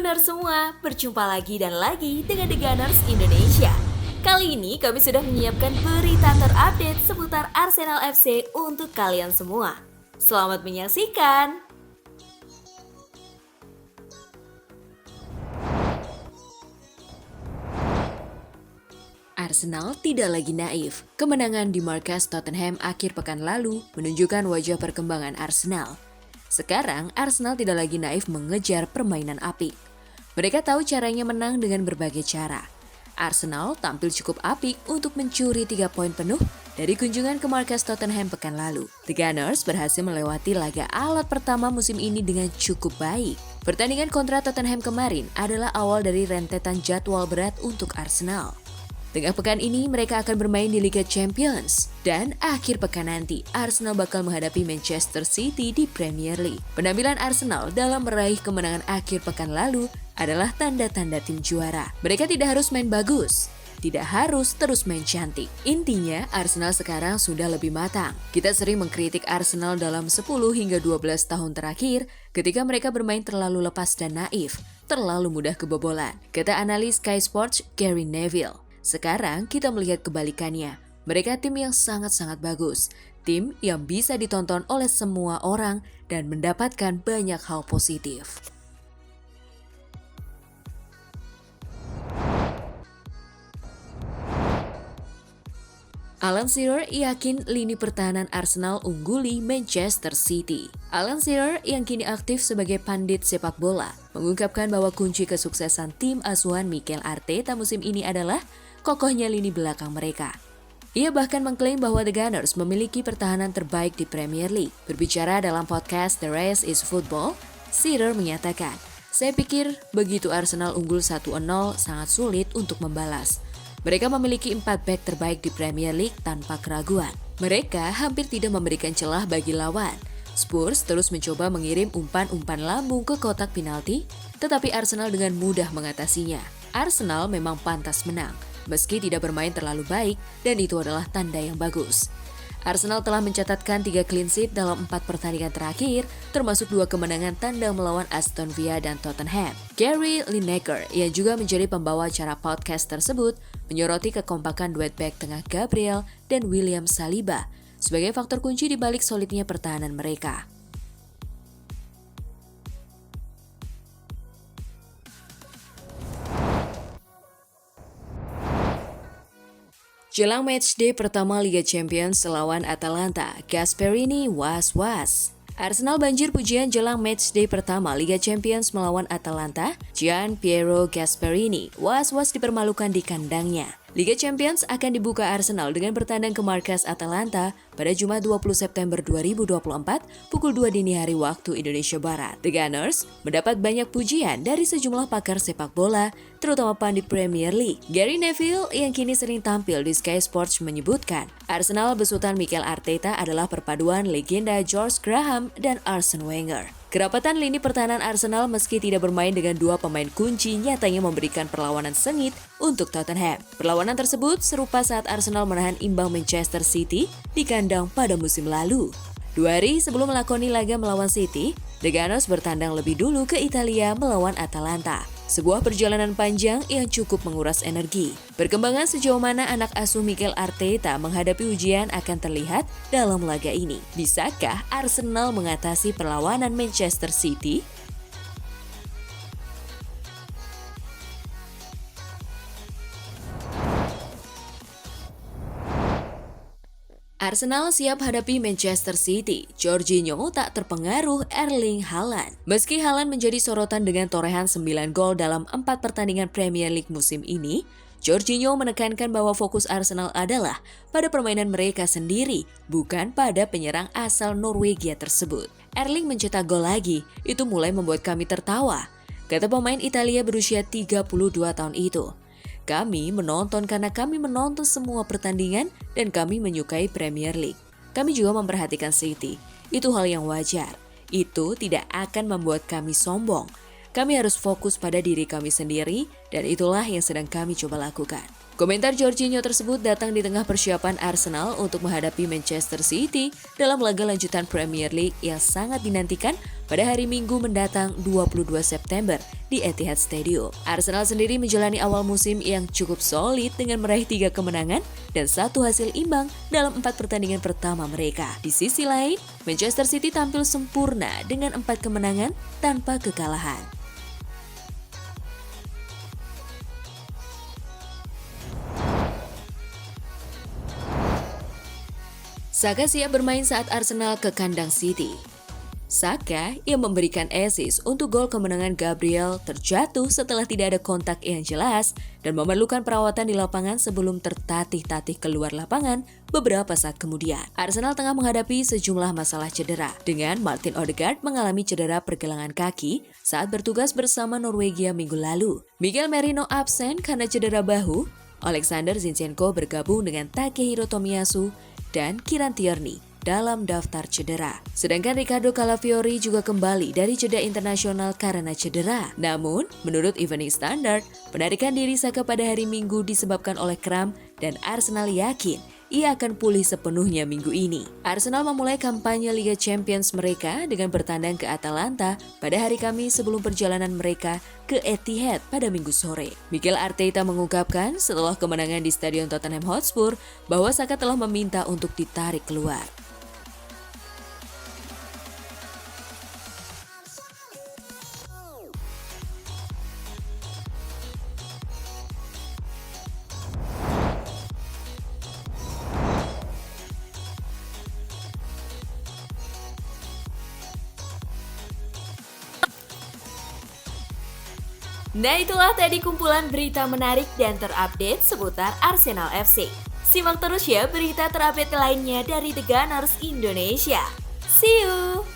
Gunner semua, berjumpa lagi dan lagi dengan The Gunners Indonesia. Kali ini kami sudah menyiapkan berita terupdate seputar Arsenal FC untuk kalian semua. Selamat menyaksikan! Arsenal tidak lagi naif. Kemenangan di markas Tottenham akhir pekan lalu menunjukkan wajah perkembangan Arsenal. Sekarang, Arsenal tidak lagi naif mengejar permainan apik. Mereka tahu caranya menang dengan berbagai cara. Arsenal tampil cukup apik untuk mencuri 3 poin penuh dari kunjungan ke markas Tottenham pekan lalu. The Gunners berhasil melewati laga alat pertama musim ini dengan cukup baik. Pertandingan kontra Tottenham kemarin adalah awal dari rentetan jadwal berat untuk Arsenal. Tengah pekan ini mereka akan bermain di Liga Champions. Dan akhir pekan nanti, Arsenal bakal menghadapi Manchester City di Premier League. Penampilan Arsenal dalam meraih kemenangan akhir pekan lalu adalah tanda-tanda tim juara. Mereka tidak harus main bagus, tidak harus terus main cantik. Intinya, Arsenal sekarang sudah lebih matang. Kita sering mengkritik Arsenal dalam 10 hingga 12 tahun terakhir ketika mereka bermain terlalu lepas dan naif, terlalu mudah kebobolan, kata analis Sky Sports Gary Neville. Sekarang kita melihat kebalikannya. Mereka tim yang sangat-sangat bagus. Tim yang bisa ditonton oleh semua orang dan mendapatkan banyak hal positif. Alan Shearer yakin lini pertahanan Arsenal ungguli Manchester City. Alan Shearer yang kini aktif sebagai pandit sepak bola mengungkapkan bahwa kunci kesuksesan tim asuhan Mikel Arteta musim ini adalah kokohnya lini belakang mereka. Ia bahkan mengklaim bahwa The Gunners memiliki pertahanan terbaik di Premier League. Berbicara dalam podcast The Rest is Football, Shearer menyatakan, "Saya pikir begitu Arsenal unggul 1-0 sangat sulit untuk membalas. Mereka memiliki 4 back terbaik di Premier League tanpa keraguan. Mereka hampir tidak memberikan celah bagi lawan. Spurs terus mencoba mengirim umpan-umpan lambung ke kotak penalti, tetapi Arsenal dengan mudah mengatasinya. Arsenal memang pantas menang, meski tidak bermain terlalu baik, dan itu adalah tanda yang bagus." Arsenal telah mencatatkan 3 clean sheet dalam 4 pertandingan terakhir, termasuk 2 kemenangan tandang melawan Aston Villa dan Tottenham. Gary Lineker, yang juga menjadi pembawa acara podcast tersebut, menyoroti kekompakan duet back tengah Gabriel dan William Saliba sebagai faktor kunci di balik solidnya pertahanan mereka. Jelang matchday pertama Liga Champions lawan Atalanta, Gasperini was-was. Arsenal banjir pujian jelang matchday pertama Liga Champions melawan Atalanta. Gianpiero Gasperini was-was dipermalukan di kandangnya. Liga Champions akan dibuka Arsenal dengan bertandang ke markas Atalanta pada Jumat 20 September 2024 pukul 2 dini hari waktu Indonesia Barat. The Gunners mendapat banyak pujian dari sejumlah pakar sepak bola, terutama pandit Premier League. Gary Neville yang kini sering tampil di Sky Sports menyebutkan, Arsenal besutan Mikel Arteta adalah perpaduan legenda George Graham dan Arsene Wenger. Kerapatan lini pertahanan Arsenal meski tidak bermain dengan 2 pemain kunci nyatanya memberikan perlawanan sengit untuk Tottenham. Perlawanan tersebut serupa saat Arsenal menahan imbang Manchester City di kandang pada musim lalu. 2 hari sebelum melakoni laga melawan City, The Gunners bertandang lebih dulu ke Italia melawan Atalanta. Sebuah perjalanan panjang yang cukup menguras energi. Perkembangan sejauh mana anak asuh Mikel Arteta menghadapi ujian akan terlihat dalam laga ini. Bisakah Arsenal mengatasi perlawanan Manchester City? Arsenal siap hadapi Manchester City. Jorginho tak terpengaruh Erling Haaland. Meski Haaland menjadi sorotan dengan torehan 9 gol dalam 4 pertandingan Premier League musim ini, Jorginho menekankan bahwa fokus Arsenal adalah pada permainan mereka sendiri, bukan pada penyerang asal Norwegia tersebut. Erling mencetak gol lagi, itu mulai membuat kami tertawa, kata pemain Italia berusia 32 tahun itu. Kami menonton karena kami menonton semua pertandingan dan kami menyukai Premier League. Kami juga memperhatikan City. Itu hal yang wajar. Itu tidak akan membuat kami sombong. Kami harus fokus pada diri kami sendiri dan itulah yang sedang kami coba lakukan. Komentar Jorginho tersebut datang di tengah persiapan Arsenal untuk menghadapi Manchester City dalam laga lanjutan Premier League yang sangat dinantikan pada hari Minggu mendatang 22 September di Etihad Stadium. Arsenal sendiri menjalani awal musim yang cukup solid dengan meraih 3 kemenangan dan 1 hasil imbang dalam 4 pertandingan pertama mereka. Di sisi lain, Manchester City tampil sempurna dengan 4 kemenangan tanpa kekalahan. Saka siap bermain saat Arsenal ke kandang City. Saka yang memberikan assist untuk gol kemenangan Gabriel terjatuh setelah tidak ada kontak yang jelas dan memerlukan perawatan di lapangan sebelum tertatih-tatih keluar lapangan beberapa saat kemudian. Arsenal tengah menghadapi sejumlah masalah cedera, dengan Martin Odegaard mengalami cedera pergelangan kaki saat bertugas bersama Norwegia minggu lalu. Miguel Merino absen karena cedera bahu, Alexander Zinchenko bergabung dengan Takehiro Tomiyasu dan Kieran Tierney dalam daftar cedera. Sedangkan Ricardo Calafiori juga kembali dari jeda internasional karena cedera. Namun, menurut Evening Standard, penarikan diri Saka pada hari Minggu disebabkan oleh kram dan Arsenal yakin ia akan pulih sepenuhnya minggu ini. Arsenal memulai kampanye Liga Champions mereka dengan bertandang ke Atalanta pada hari Kamis sebelum perjalanan mereka ke Etihad pada Minggu sore. Mikel Arteta mengungkapkan setelah kemenangan di Stadion Tottenham Hotspur bahwa Saka telah meminta untuk ditarik keluar. Nah, itulah tadi kumpulan berita menarik dan terupdate seputar Arsenal FC. Simak terus ya berita terupdate lainnya dari The Gunners Indonesia. See you!